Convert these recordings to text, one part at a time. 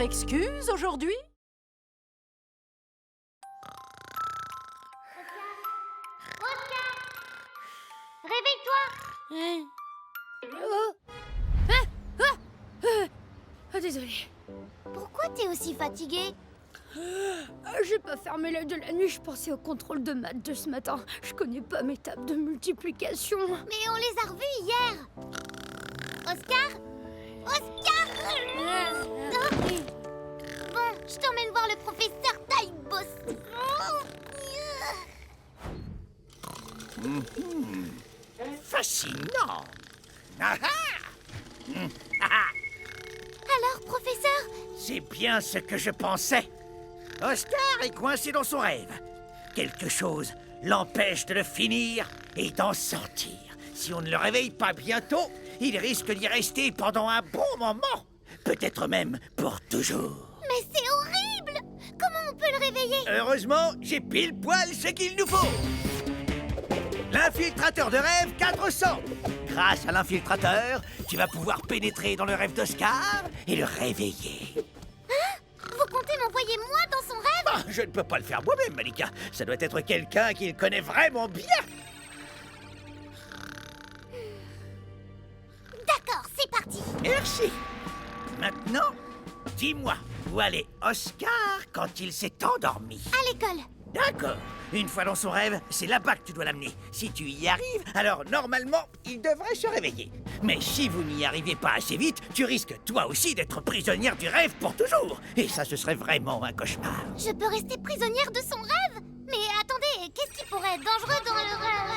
m'excuse aujourd'hui? Réveille-toi! Désolée. Pourquoi t'es aussi fatigué? J'ai pas fermé l'œil de la nuit, je pensais au contrôle de maths de ce matin. Je connais pas mes tables de multiplication. Mais on les a revus hier! Oscar? Oscar! Bon, je t'emmène voir le professeur Taille Boss. Fascinant. Ah ah. Alors, professeur? C'est bien ce que je pensais. Oscar est coincé dans son rêve. Quelque chose l'empêche de le finir et d'en sortir. Si on ne le réveille pas bientôt, il risque d'y rester pendant un bon moment. Peut-être même pour toujours. Mais c'est horrible! Comment on peut le réveiller? Heureusement, j'ai pile poil ce qu'il nous faut. L'infiltrateur de rêve 400. Grâce à l'infiltrateur, tu vas pouvoir pénétrer dans le rêve d'Oscar et le réveiller. Vous comptez m'envoyer moi dans son rêve? Ah, je ne peux pas le faire moi-même, Malika. Ça doit être quelqu'un qui le connaît vraiment bien. D'accord, c'est parti! Merci. Maintenant, dis-moi, où allait Oscar quand il s'est endormi? À l'école. D'accord. Une fois dans son rêve, c'est là-bas que tu dois l'amener. Si tu y arrives, alors normalement, il devrait se réveiller. Mais si vous n'y arrivez pas assez vite, tu risques toi aussi d'être prisonnière du rêve pour toujours. Et ça, ce serait vraiment un cauchemar. Je peux rester prisonnière de son rêve? Mais attendez, qu'est-ce qui pourrait être dangereux dans le rêve?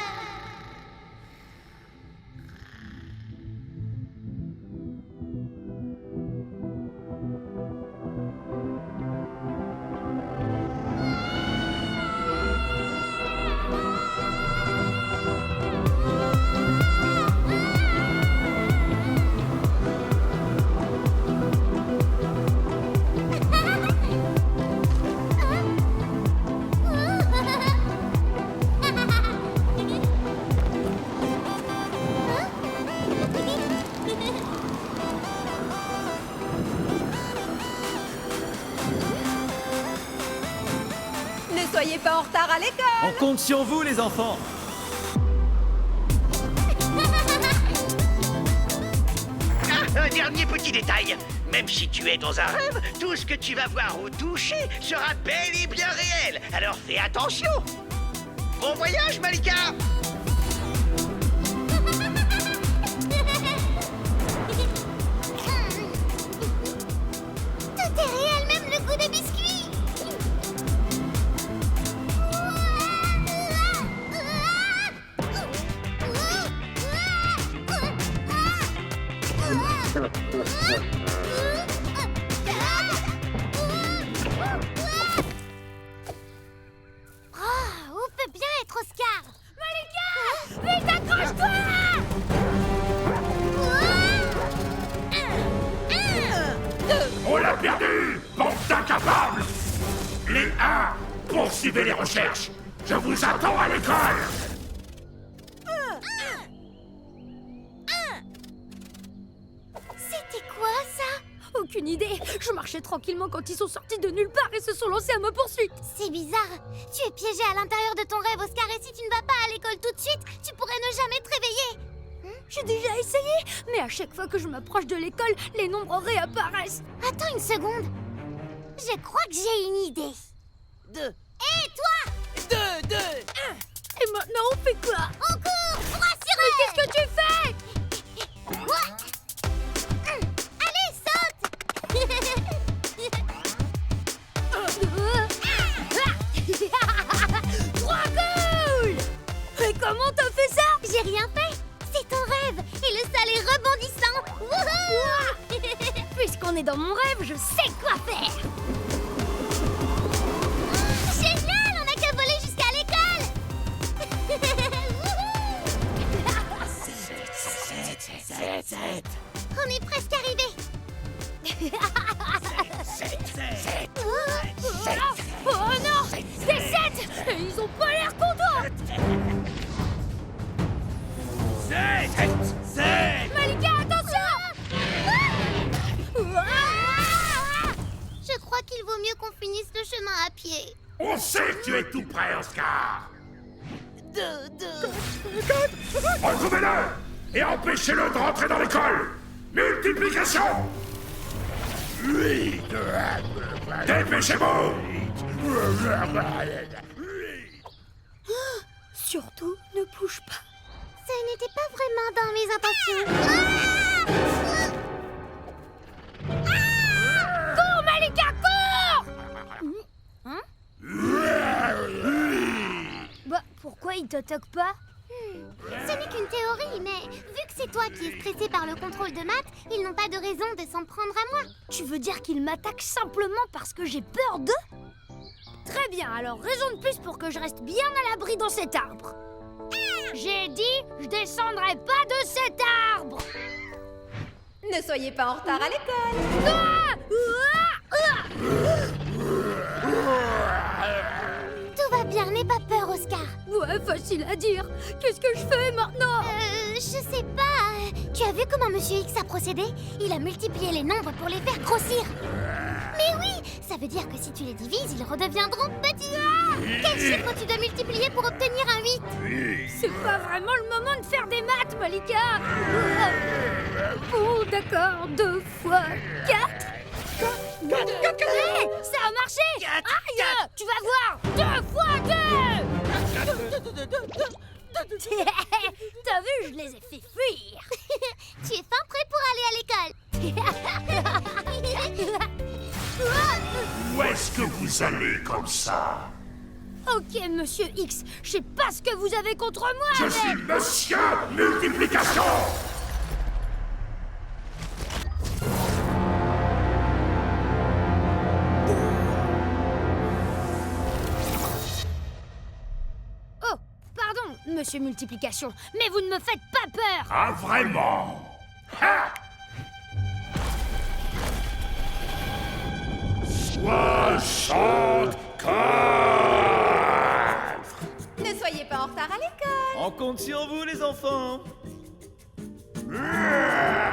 Ne soyez pas en retard à l'école! On compte sur vous, les enfants. Ah, un dernier petit détail. Même si tu es dans un rêve, tout ce que tu vas voir ou toucher sera bel et bien réel. Alors fais attention. Bon voyage, Malika. Tout est réel, même le goût des biscuits! Oh, où peut bien être Oscar? Malika! Vite, accroche-toi! On l'a perdu, bande d'incapables! Les 1, poursuivez les recherches. Je vous attends à l'école. C'était quoi ça? Aucune idée. Je marchais tranquillement quand ils sont sortis de nulle part et se sont lancés à ma poursuite. C'est bizarre. Tu es piégé à l'intérieur de ton rêve, Oscar, et si tu ne vas pas à l'école tout de suite, tu pourrais ne jamais te réveiller. J'ai déjà essayé, mais à chaque fois que je m'approche de l'école, les nombres réapparaissent. Attends une seconde. Je crois que j'ai une idée. 2, Hé, toi! 2, 2, 1. Et maintenant, on fait quoi? On court! Droit sur Mais elle! qu'est-ce que tu fais? Quoi? Allez, saute! Trop cool! Mais comment t'as fait ça? J'ai rien fait. C'est ton rêve. Et le sol est rebondissant. Wouhou! Puisqu'on est dans mon rêve, je sais quoi faire. Génial! On n'a qu'à voler jusqu'à l'école! Sept. On est presque arrivé. Oh non! Des 7! Et ils ont pas l'air contents! Malika, attention! On sait que tu es tout prêt, Oscar. 2, 2. Retrouvez-le et empêchez-le de rentrer dans l'école. Multiplication. 8. Dépêchez-vous. Surtout, ne bouge pas. Ce n'était pas vraiment dans mes intentions. Cours, Malika, cours! Bah, pourquoi il t'attaque pas? Ce n'est qu'une théorie, mais vu que c'est toi qui es stressé par le contrôle de maths, ils n'ont pas de raison de s'en prendre à moi. Tu veux dire qu'il m'attaque simplement parce que j'ai peur d'eux? Très bien, alors raison de plus pour que je reste bien à l'abri dans cet arbre. J'ai dit, je descendrai pas de cet arbre. Ne soyez pas en retard à l'école. Tout va bien, n'aie pas peur, Oscar. Ouais, facile à dire. Qu'est-ce que je fais maintenant? Je sais pas. Tu as vu comment Monsieur X a procédé? Il a multiplié les nombres pour les faire grossir. Mais oui, ça veut dire que si tu les divises, ils redeviendront petits. Quel chiffre tu dois multiplier pour obtenir un 8? C'est pas vraiment le moment de faire des maths, Malika. Bon, d'accord, 2 fois 4. Hey, ça a marché. Aïe, tu vas voir. 2 fois 2. T'as vu, je les ai fait fuir. Tu es fin prêt pour aller à l'école. Où est-ce que vous allez comme ça? Ok, Monsieur X, je sais pas ce que vous avez contre moi, Je mais... suis Monsieur Multiplication. Oh, pardon, Monsieur Multiplication, mais vous ne me faites pas peur. Ah, vraiment? Ha! 64. Ne soyez pas en retard à l'école. On compte sur vous, les enfants.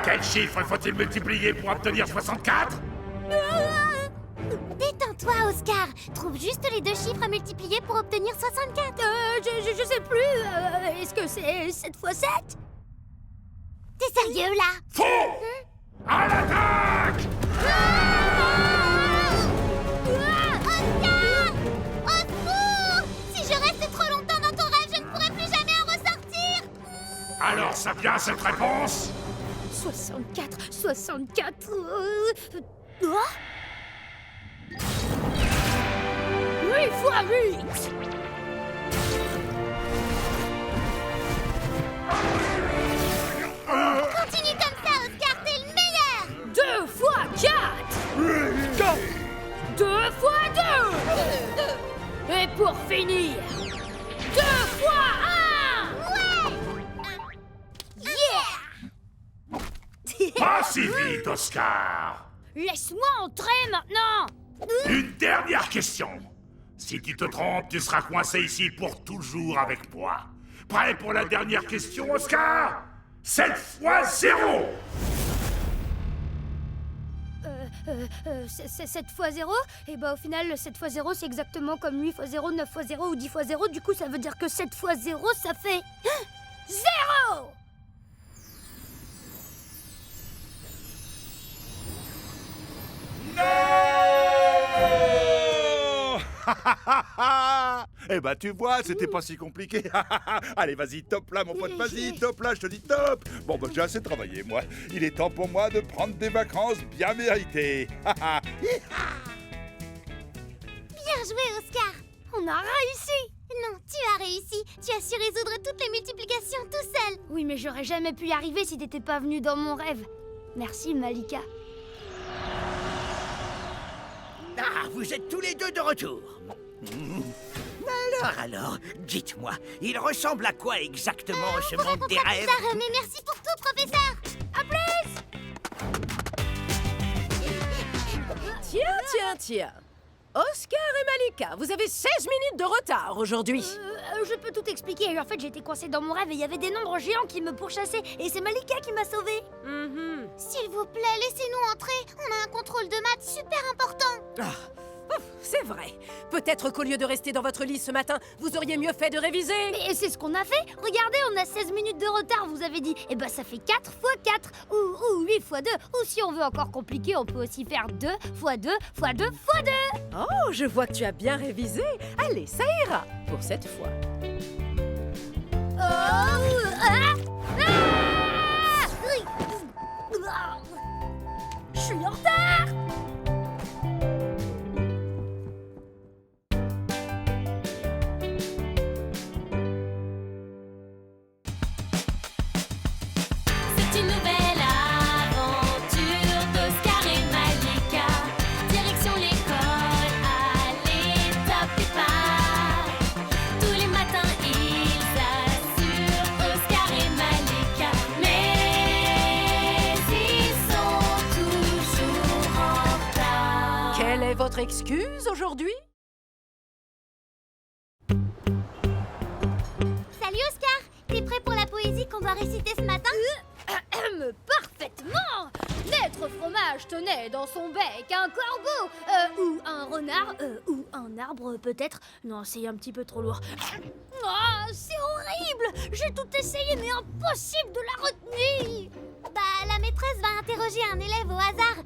Quel chiffre faut-il multiplier pour obtenir 64? Détends-toi, Oscar. Trouve juste les 2 chiffres à multiplier pour obtenir 64. Je sais plus. Est-ce que c'est 7 fois 7? T'es sérieux, là? Faux! À l'attaque! Oscar! Au secours! Si je reste trop longtemps dans ton rêve, je ne pourrai plus jamais en ressortir. Alors ça vient cette réponse? 64. 8 fois 8. Continue comme ça, Oscar, t'es le meilleur. 2 fois 4. 2 fois 2. Et pour finir, 2 fois 1. Yeah. Pas si vite, Oscar! Laisse-moi entrer maintenant. Une dernière question. Si tu te trompes, tu seras coincé ici pour toujours avec moi. Prêt pour la dernière question, Oscar? 7 fois 0! 7 fois 0. Et bah au final, 7 fois 0, c'est exactement comme 8 fois 0, 9 fois 0 ou 10 fois 0. Du coup, ça veut dire que 7 fois 0, ça fait... 0. Eh ben tu vois, c'était pas si compliqué. Allez, vas-y, top là mon pote, vas-y, top là, je te dis top. Bon ben j'ai assez travaillé moi. Il est temps pour moi de prendre des vacances bien méritées. Bien joué, Oscar. On a réussi. Non, tu as réussi. Tu as su résoudre toutes les multiplications tout seul. Oui, mais j'aurais jamais pu y arriver si t'étais pas venu dans mon rêve. Merci, Malika. Ah, vous êtes tous les deux de retour. Alors, dites-moi, il ressemble à quoi exactement ce Vous monde des racontera plus rêves? tard, mais merci pour tout, professeur. À plus. Tiens. Oscar et Malika, vous avez 16 minutes de retard aujourd'hui. Je peux tout expliquer. En fait, j'étais coincée dans mon rêve et il y avait des nombres géants qui me pourchassaient. Et c'est Malika qui m'a sauvée. S'il vous plaît, laissez-nous entrer. On a un contrôle de maths super important. C'est vrai. Peut-être qu'au lieu de rester dans votre lit ce matin, vous auriez mieux fait de réviser. Mais c'est ce qu'on a fait. Regardez, on a 16 minutes de retard, vous avez dit. Et bah ça fait 4 x 4, ou 8 x 2. Ou si on veut encore compliquer, on peut aussi faire 2 x 2 x 2 x 2. Oh, je vois que tu as bien révisé. Allez, ça ira pour cette fois. Je suis en retard. C'est une nouvelle aventure d'Oscar et Malika. Direction l'école, allez, top départ. Tous les matins, ils assurent Oscar et Malika. Mais ils sont toujours en retard. Quelle est votre excuse aujourd'hui? Salut Oscar, t'es prêt pour la poésie qu'on doit réciter ce matin? Parfaitement. Maître Fromage tenait dans son bec un corbeau, ou un renard, ou un arbre peut-être. Non, c'est un petit peu trop lourd. Oh, c'est horrible. J'ai tout essayé, mais impossible de la retenir. Bah, la maîtresse va interroger un élève au hasard.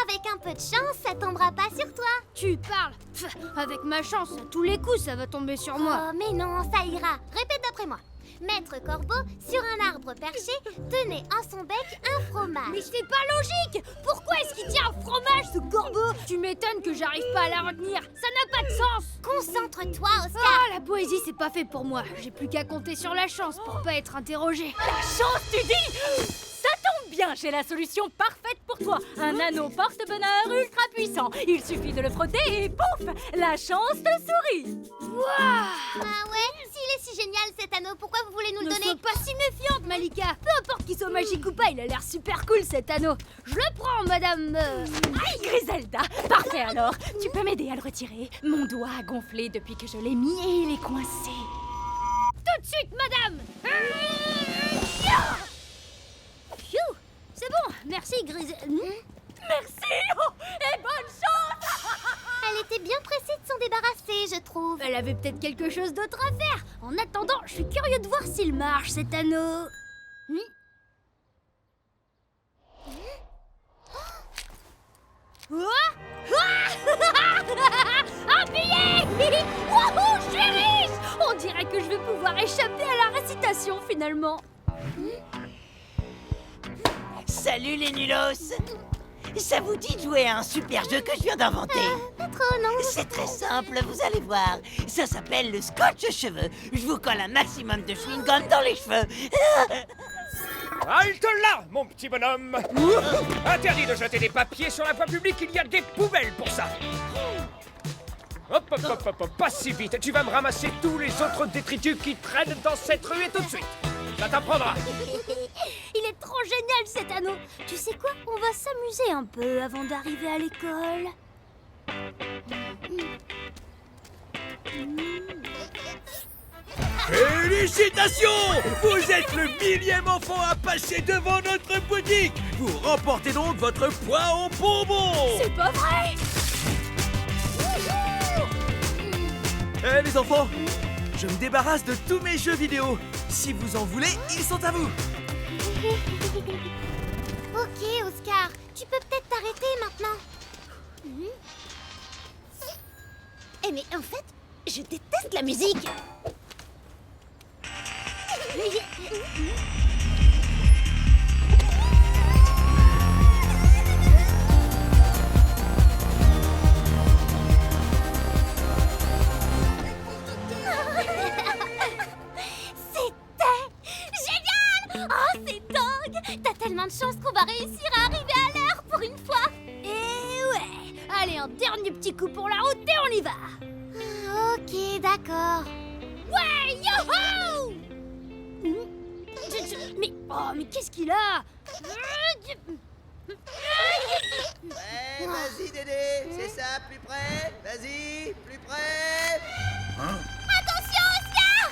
Avec un peu de chance, ça tombera pas sur toi. Tu parles. Pff, avec ma chance, à tous les coups, ça va tomber sur moi. Oh, mais non, ça ira. Répète d'après moi. Maître Corbeau, sur un arbre perché, tenait en son bec un fromage. Mais c'est pas logique. Pourquoi est-ce qu'il tient un fromage, ce corbeau? Tu m'étonnes que j'arrive pas à la retenir. Ça n'a pas de sens. Concentre-toi, Oscar. Ah, la poésie, c'est pas fait pour moi. J'ai plus qu'à compter sur la chance pour pas être interrogé. La chance, tu dis? Ça tombe bien, j'ai la solution parfaite pour toi. Un anneau porte-bonheur ultra puissant. Il suffit de le frotter et pouf, la chance te sourit. Ah ouais, s'il est si génial cet anneau, pourquoi vous voulez nous le Ne donner? sois pas si méfiante, Malika. Peu importe qu'il soit magique ou pas, il a l'air super cool cet anneau. Je le prends, madame. Aïe, Griselda. Parfait alors. Tu peux m'aider à le retirer. Mon doigt a gonflé depuis que je l'ai mis et il est coincé. Tout de suite, madame. Phew, c'est bon. Merci, Gris. Merci et bonne chance. Elle était bien pressée de s'en débarrasser, je trouve. Elle avait peut-être quelque chose d'autre à faire. En attendant, je suis curieux de voir s'il marche, cet anneau. Un billet. Wouhou, je suis riche. On dirait que je vais pouvoir échapper à la récitation, finalement. Salut les nulos! Ça vous dit de jouer à un super jeu que je viens d'inventer? Pas trop, non? C'est très simple, vous allez voir. Ça s'appelle le scotch cheveux. Je vous colle un maximum de chewing-gum dans les cheveux. Halte là, mon petit bonhomme! Interdit de jeter des papiers sur la voie publique, il y a des poubelles pour ça! Hop, hop, hop, hop, hop, pas si vite, tu vas me ramasser tous les autres détritus qui traînent dans cette rue et tout de suite! Ça t'apprendra! Il est trop génial, cet anneau. Tu sais quoi? On va s'amuser un peu avant d'arriver à l'école. Félicitations! Vous êtes le 1000e enfant à passer devant notre boutique! Vous remportez donc votre poids en bonbons! C'est pas vrai. Eh les enfants, je me débarrasse de tous mes jeux vidéo. Si vous en voulez, ils sont à vous. Ok, Oscar, tu peux peut-être t'arrêter maintenant. Eh mais en fait, je déteste la musique. T'as tellement de chance qu'on va réussir à arriver à l'heure pour une fois. Et ouais. Allez, un dernier petit coup pour la route et on y va. Ok, d'accord. Ouais, yo-ho! Mais qu'est-ce qu'il a? Ouais, vas-y Dédé, c'est ça, plus près. Vas-y, plus près. Attention, Oscar!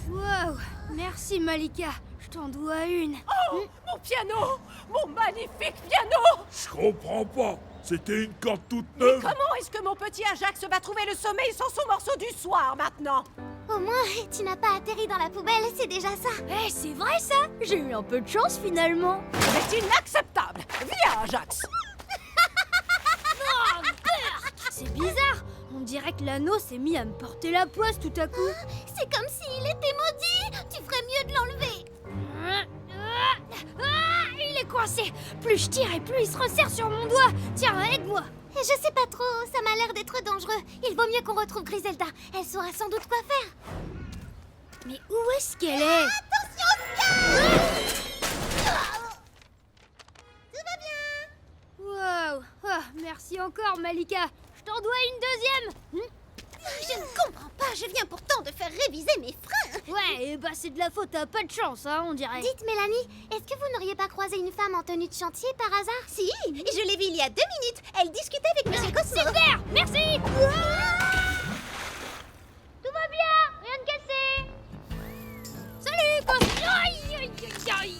Wow, merci Malika, je t'en dois une. Oh, mon piano! Mon magnifique piano! Je comprends pas. C'était une corde toute Et neuve. comment est-ce que mon petit Ajax va trouver le sommeil sans son morceau du soir maintenant? Au moins, tu n'as pas atterri dans la poubelle, c'est déjà ça. Eh, c'est vrai ça! J'ai eu un peu de chance finalement! C'est inacceptable! Viens, Ajax! Oh, berk! C'est bizarre! On dirait que l'anneau s'est mis à me porter la poisse tout à coup. C'est comme s'il était maudit. Tu ferais mieux de l'enlever. Il est coincé! Plus je tire et plus il se resserre sur mon doigt! Tiens, aide-moi! Je sais pas trop, ça m'a l'air d'être dangereux. Il vaut mieux qu'on retrouve Griselda. Elle saura sans doute quoi faire. Mais où est-ce qu'elle est? Attention, Oscar! Tout va bien. Wow! Oh, merci encore, Malika! Je t'en dois une deuxième! Je ne comprends pas, je viens pourtant de faire réviser mes freins. Ouais, et bah c'est de la faute à pas de chance, hein, on dirait. Dites, Mélanie, est-ce que vous n'auriez pas croisé une femme en tenue de chantier par hasard? Si, je l'ai vue il y a 2 minutes. Elle discutait avec Monsieur Cosmo. Super! Merci! Tout va bien! Rien de cassé! Salut, Cosmo! Aïe, aïe, aïe, aïe.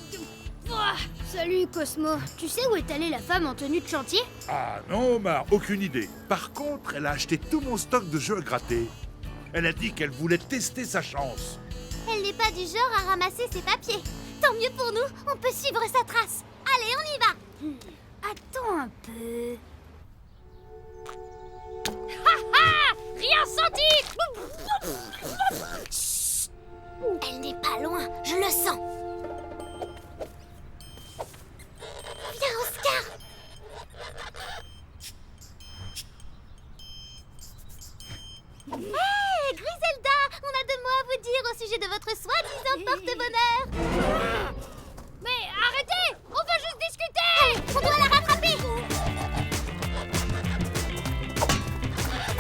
Ouah, salut, Cosmo. Tu sais où est allée la femme en tenue de chantier? Ah non, Mar, aucune idée. Par contre, elle a acheté tout mon stock de jeux à gratter. Elle a dit qu'elle voulait tester sa chance. Elle n'est pas du genre à ramasser ses papiers. Tant mieux pour nous, on peut suivre sa trace. Allez, on y va. Attends un peu... Ha ha! Rien senti! Chut. Elle n'est pas loin, je le sens. Viens, Oscar. Hé, Griselda, on a 2 mots à vous dire au sujet de votre soi-disant porte-bonheur. Mais arrêtez! On veut juste discuter! On doit la rattraper.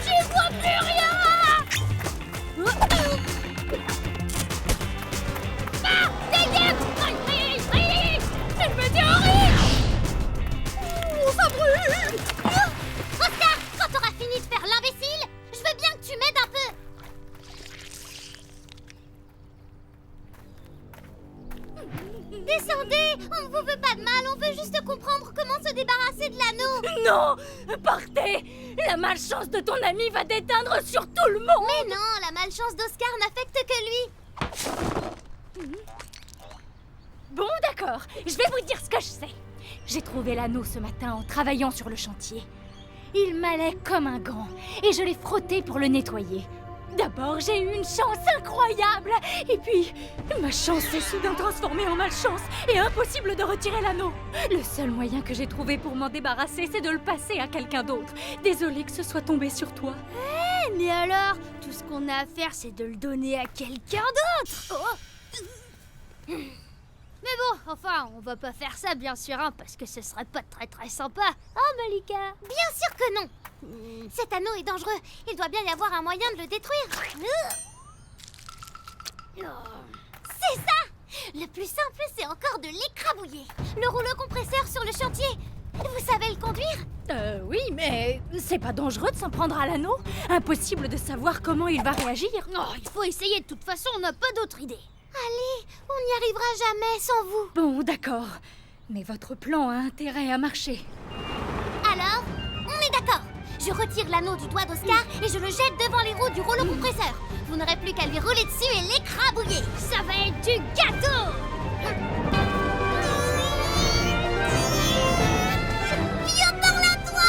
J'y vois plus rien! Ah! Dégage! Aïe, aïe, aïe, aïe! C'est une météorite! Oh, ça brûle! Oscar, quand t'auras fini de faire l'imbécile, je veux bien que tu m'aides un peu. Descendez, on ne vous veut pas de mal, on veut juste comprendre comment se débarrasser de l'anneau. Non! Partez! La malchance de ton ami va déteindre sur tout le monde! Mais non, la malchance d'Oscar n'affecte que lui. Bon, d'accord. Je vais vous dire ce que je sais. J'ai trouvé l'anneau ce matin en travaillant sur le chantier. Il m'allait comme un gant et je l'ai frotté pour le nettoyer. D'abord, j'ai eu une chance incroyable. Et puis, ma chance s'est soudain transformée en malchance et impossible de retirer l'anneau. Le seul moyen que j'ai trouvé pour m'en débarrasser, c'est de le passer à quelqu'un d'autre. Désolée que ce soit tombé sur toi. Mais alors, tout ce qu'on a à faire, c'est de le donner à quelqu'un d'autre! Mais bon, enfin, on va pas faire ça, bien sûr, hein, parce que ce serait pas très sympa. Oh, Malika? Bien sûr que non. Cet anneau est dangereux. Il doit bien y avoir un moyen de le détruire. C'est ça! Le plus simple, c'est encore de l'écrabouiller. Le rouleau compresseur sur le chantier. Vous savez le conduire? Oui, mais c'est pas dangereux de s'en prendre à l'anneau? Impossible de savoir comment il va réagir. Oh, il faut essayer, de toute façon, on n'a pas d'autre idée. Allez, on n'y arrivera jamais sans vous. Bon, d'accord. Mais votre plan a intérêt à marcher. Alors, on est d'accord. Je retire l'anneau du doigt d'Oscar et je le jette devant les roues du rouleau compresseur. Vous n'aurez plus qu'à lui rouler dessus et l'écrabouiller. Ça va être du gâteau! Viens par là, toi!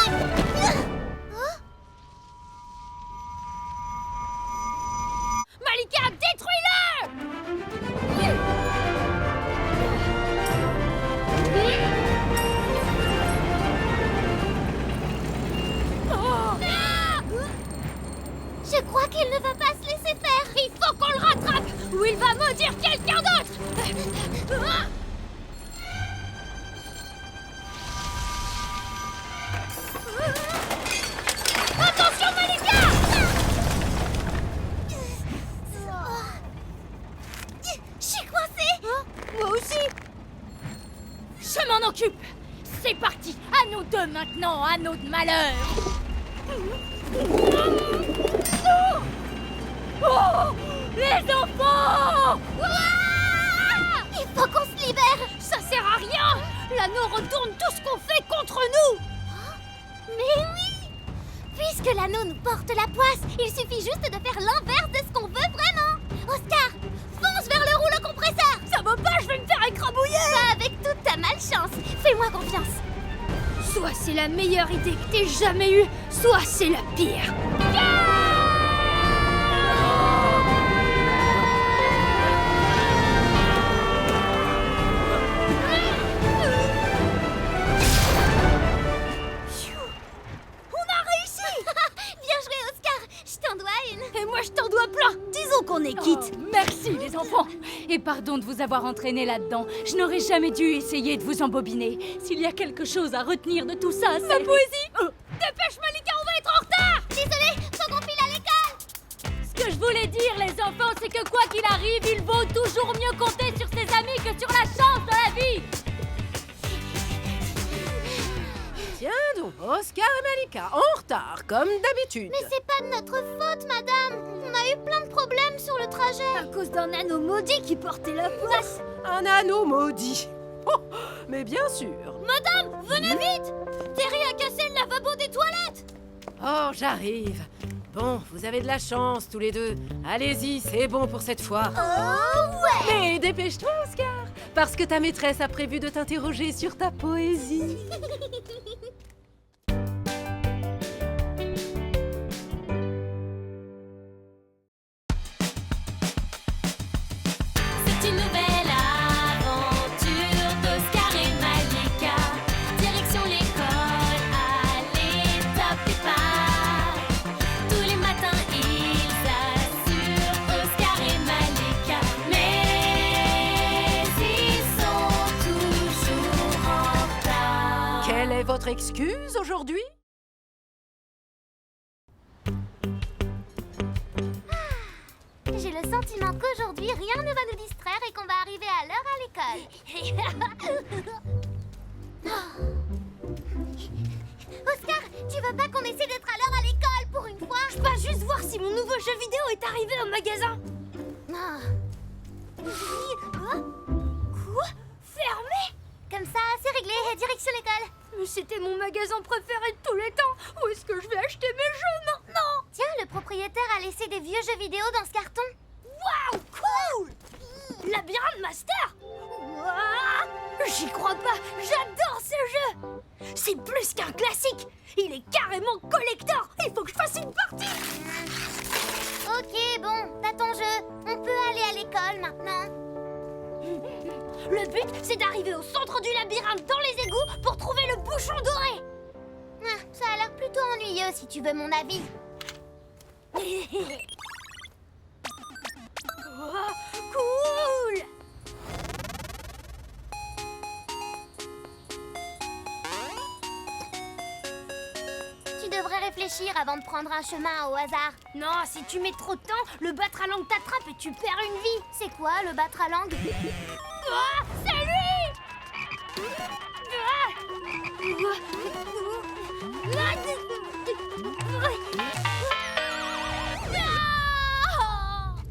Malika, détruis-le! Je crois qu'il ne va pas se laisser faire. Il faut qu'on le rattrape ou il va maudire quelqu'un d'autre! Attention, Malika! Je suis coincée. Moi aussi! Je m'en occupe. C'est parti. À nous deux maintenant, anneau de malheur. Oh, les enfants! Il Faut qu'on se libère. Ça sert à rien. L'anneau retourne tout ce qu'on fait contre nous. Mais oui! Puisque l'anneau nous porte la poisse, il suffit juste de faire l'inverse de ce qu'on veut vraiment. Oscar, fonce vers le rouleau compresseur. Ça va pas, je vais me faire écrabouiller. Pas avec toute ta malchance. Fais-moi confiance. Soit c'est la meilleure idée que t'aies jamais eue, soit c'est la pire. Bien joué, Oscar. Je t'en dois une. Et moi je t'en dois plein. Disons qu'on est quitte. Oh, merci les enfants. Et pardon de vous avoir entraîné là-dedans. Je n'aurais jamais dû essayer de vous embobiner. S'il y a quelque chose à retenir de tout ça, c'est... Ma poésie. Dépêche Malika, on va être en retard. Désolée, faut qu'on file à l'école. Ce que je voulais dire, les enfants, c'est que quoi qu'il arrive, il vaut toujours mieux compter sur ses amis que sur la chance de la vie. Tiens donc, Oscar et Malika, en retard, comme d'habitude. Mais c'est pas de notre faute, madame. On a eu plein de problèmes sur le trajet. À cause d'un anneau maudit qui portait la poisse. Un anneau maudit. Oh, mais bien sûr. Madame, venez vite. Terry a cassé le lavabo des toilettes. Oh, j'arrive. Bon, vous avez de la chance tous les deux. Allez-y, c'est bon pour cette fois. Oh ouais. Mais dépêche-toi, Oscar, parce que ta maîtresse a prévu de t'interroger sur ta poésie. C'est une nouvelle aventure d'Oscar et Malika. Direction l'école, allez, top départ. Tous les matins, ils assurent Oscar et Malika. Mais ils sont toujours en retard. Quelle est votre excuse aujourd'hui? J'ai le sentiment qu'aujourd'hui, rien ne va nous distraire et qu'on va arriver à l'heure à l'école. Oscar, tu veux pas qu'on essaie d'être à l'heure à l'école pour une fois? Je passe juste voir si mon nouveau jeu vidéo est arrivé au magasin. Quoi? Fermé? Comme ça, c'est réglé. Direction l'école. Mais c'était mon magasin préféré de tous les temps. Où est-ce que je vais acheter mes jeux maintenant? Tiens, le propriétaire a laissé des vieux jeux vidéo dans ce carton. Waouh, cool! Labyrinthe Master? Waouh! J'y crois pas, j'adore ce jeu! C'est plus qu'un classique, il est carrément collector. Il faut que je fasse une partie. Ok, bon, t'as ton jeu. On peut aller à l'école maintenant. Le but, c'est d'arriver au centre du labyrinthe dans les égouts pour trouver le bouchon doré. Ah, ça a l'air plutôt ennuyeux si tu veux mon avis. Oh, cool! Tu devrais réfléchir avant de prendre un chemin au hasard. Non, si tu mets trop de temps, le battre à langue t'attrape et tu perds une vie. C'est quoi le battre à langue? Ah, c'est lui!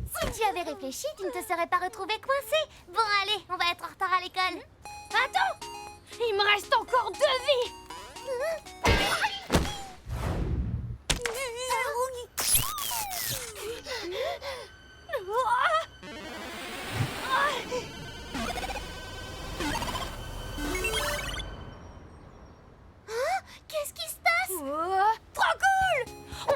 Si tu avais réfléchi, tu ne te serais pas retrouvé coincé. Bon, allez, on va être en retard à l'école. Attends! Il me reste encore 2 vies! Qu'est-ce qui se passe? Trop cool!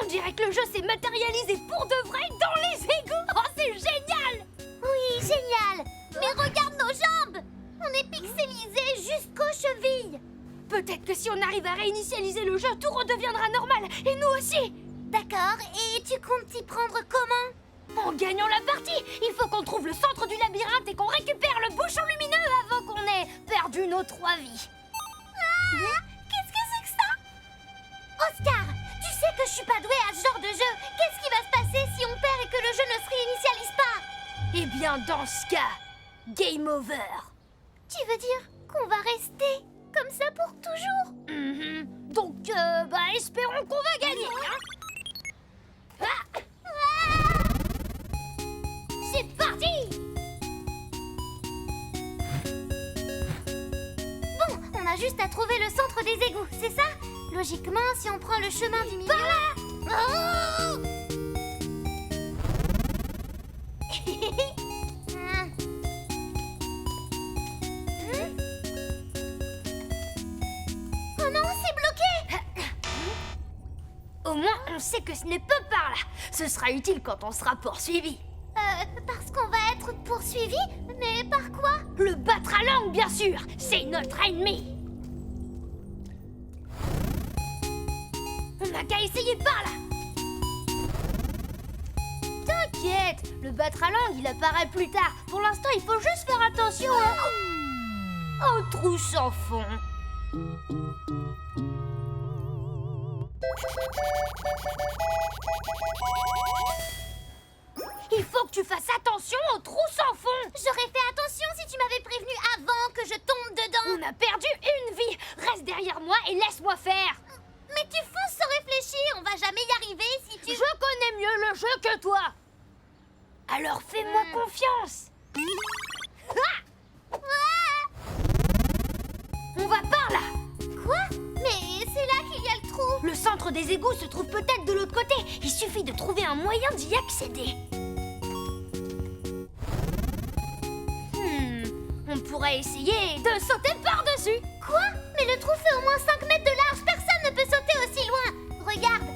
On dirait que le jeu s'est matérialisé pour de vrai dans les égouts! Oh, c'est génial! Oui, génial. Mais regarde nos jambes. On est pixelisés jusqu'aux chevilles. Peut-être que si on arrive à réinitialiser le jeu, tout redeviendra normal, et nous aussi! D'accord, et tu comptes t'y prendre comment? En gagnant la partie, il faut qu'on trouve le centre du labyrinthe et qu'on récupère le bouchon lumineux avant qu'on ait perdu nos 3 vies. Qu'est-ce que c'est que ça? Oscar, tu sais que je suis pas douée à ce genre de jeu. Qu'est-ce qui va se passer si on perd et que le jeu ne se réinitialise pas? Eh bien, dans ce cas, game over. Tu veux dire qu'on va rester comme ça pour toujours? Donc, espérons qu'on va gagner, hein? C'est parti! logiquement, si on prend le chemin du milieu... Par là! Oh non, c'est bloqué! Au moins, on sait que ce n'est pas par là. Ce sera utile quand on sera poursuivi. Parce qu'on va être poursuivi? Mais par quoi? Le Batralang, bien sûr! C'est notre ennemi! On n'a qu'à essayer par là! T'inquiète! Le Batralang, il apparaît plus tard. Pour l'instant, il faut juste faire attention à... un trou sans fond. Il faut que tu fasses attention au trou sans fond. J'aurais fait attention si tu m'avais prévenu avant que je tombe dedans. On a perdu une vie. Reste derrière moi et laisse-moi faire. Mais tu fonces sans réfléchir. On va jamais y arriver si tu... Je connais mieux le jeu que toi. Alors fais-moi confiance. On va par là. Quoi? Mais c'est là qu'il y a le trou. Le centre des égouts se trouve peut-être de l'autre côté. Il suffit de trouver un moyen d'y accéder. On pourrait essayer de sauter par-dessus. Quoi? Mais le trou fait au moins 5 mètres de large. Personne ne peut sauter aussi loin. Regarde.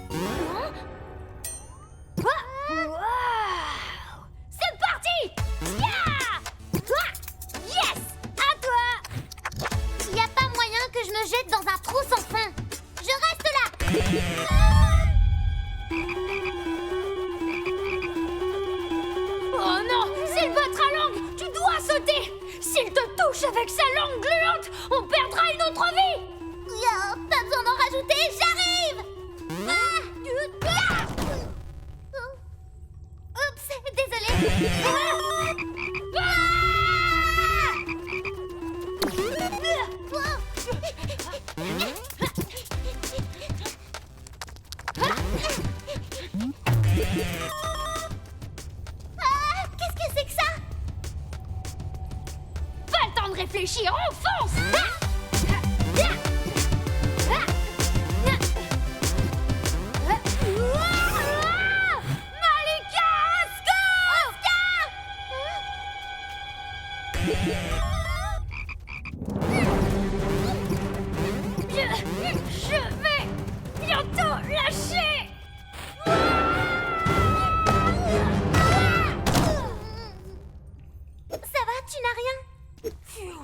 Wow. C'est parti. Yes. À toi. Il n'y a pas moyen que je me jette dans un trou sans fin. Je reste là. Oh non, c'est le Batralang. Tu dois sauter. S'il te touche avec sa langue gluante, on perdra une autre vie. Pas besoin d'en rajouter, j'arrive. Oups, désolée. Qu'est-ce que c'est que ça? Pas le temps de réfléchir, on fonce. Malika, Je vais bientôt lâcher. Ça va, tu n'as rien? Phew.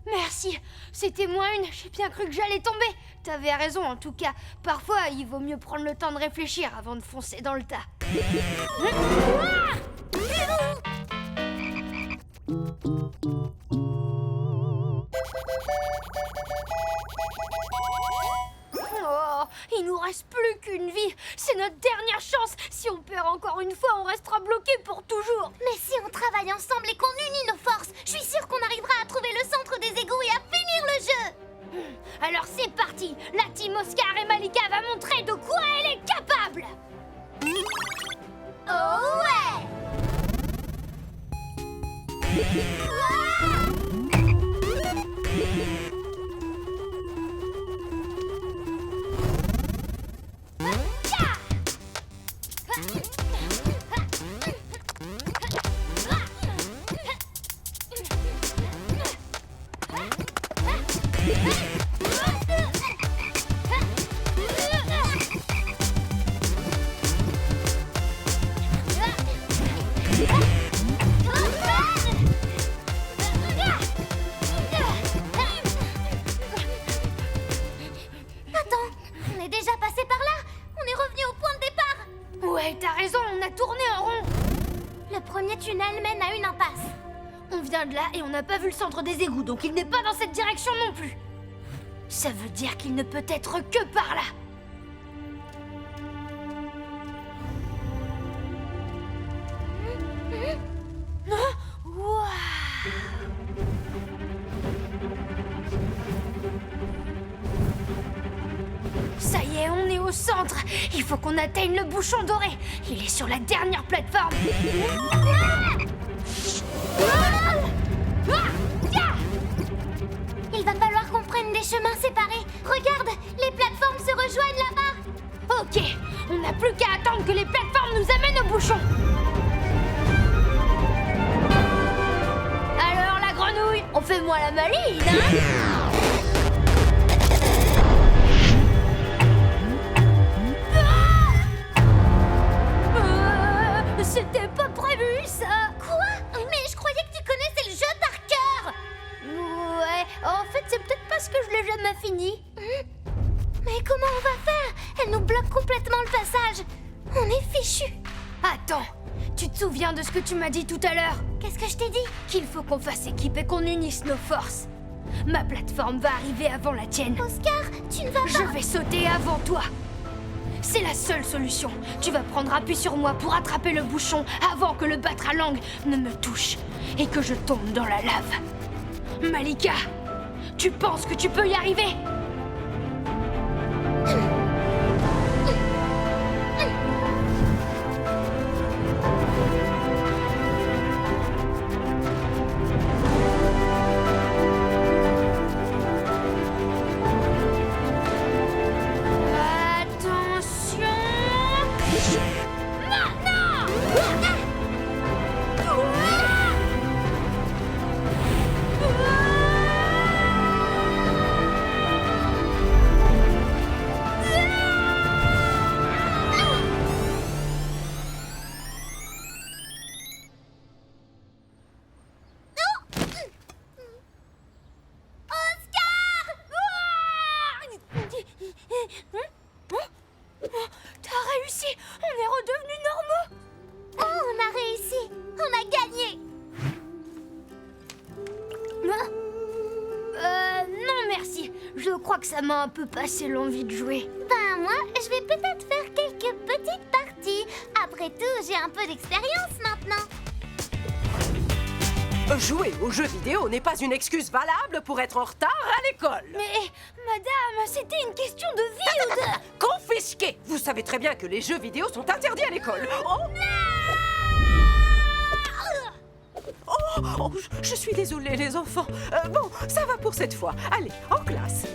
Merci, c'était moi une, j'ai bien cru que j'allais tomber. T'avais raison en tout cas, parfois il vaut mieux prendre le temps de réfléchir avant de foncer dans le tas. Oh, il nous reste plus qu'une vie, c'est notre dernière chance. Si on perd encore une fois, on restera bloqué pour toujours. Mais si on travaille ensemble et qu'on unit nos forces, je suis sûre qu'on arrivera à trouver le centre des égouts et à finir le jeu. Alors c'est parti, la team Oscar et Malika va montrer de quoi elle est capable. Oh ouais. T'as raison, on a tourné en rond. Le premier tunnel mène à une impasse. On vient de là et on n'a pas vu le centre des égouts, donc il n'est pas dans cette direction non plus. Ça veut dire qu'il ne peut être que par là. Ça y est, on est au centre. Il faut qu'on atteigne le bouchon doré. Il est sur la dernière plateforme. Il va falloir qu'on prenne des chemins séparés. Regarde, les plateformes se rejoignent. plus qu'à attendre que les plateformes nous amènent au bouchon. Alors la grenouille, on fait moi la maline, hein? C'était pas prévu, ça! Quoi? Mais je croyais que tu connaissais le jeu par cœur! Ouais, en fait, c'est peut-être parce que je l'ai jamais fini. Mais comment on va faire? Elle nous bloque complètement le passage. On est fichus. Attends, tu te souviens de ce que tu m'as dit tout à l'heure? Qu'est-ce que je t'ai dit? Qu'il faut qu'on fasse équipe et qu'on unisse nos forces. Ma plateforme va arriver avant la tienne. Oscar, tu ne vas pas... Je vais sauter avant toi. C'est la seule solution. Tu vas prendre appui sur moi pour attraper le bouchon avant que le battre à langue ne me touche et que je tombe dans la lave. Malika, tu penses que tu peux y arriver? T'as réussi! On est redevenus normaux! Oh, on a réussi! On a gagné! Non merci. Je crois que ça m'a un peu passé l'envie de jouer. Ben moi, je vais peut-être faire quelques petites parties. Après tout, j'ai un peu d'expérience maintenant. Jouer aux jeux vidéo n'est pas une excuse valable pour être en retard à l'école. Mais, madame, c'était une question de vie ou de... Confisqué! Vous savez très bien que les jeux vidéo sont interdits à l'école. Oh, je suis désolée, les enfants. Bon, ça va pour cette fois. Allez, en classe.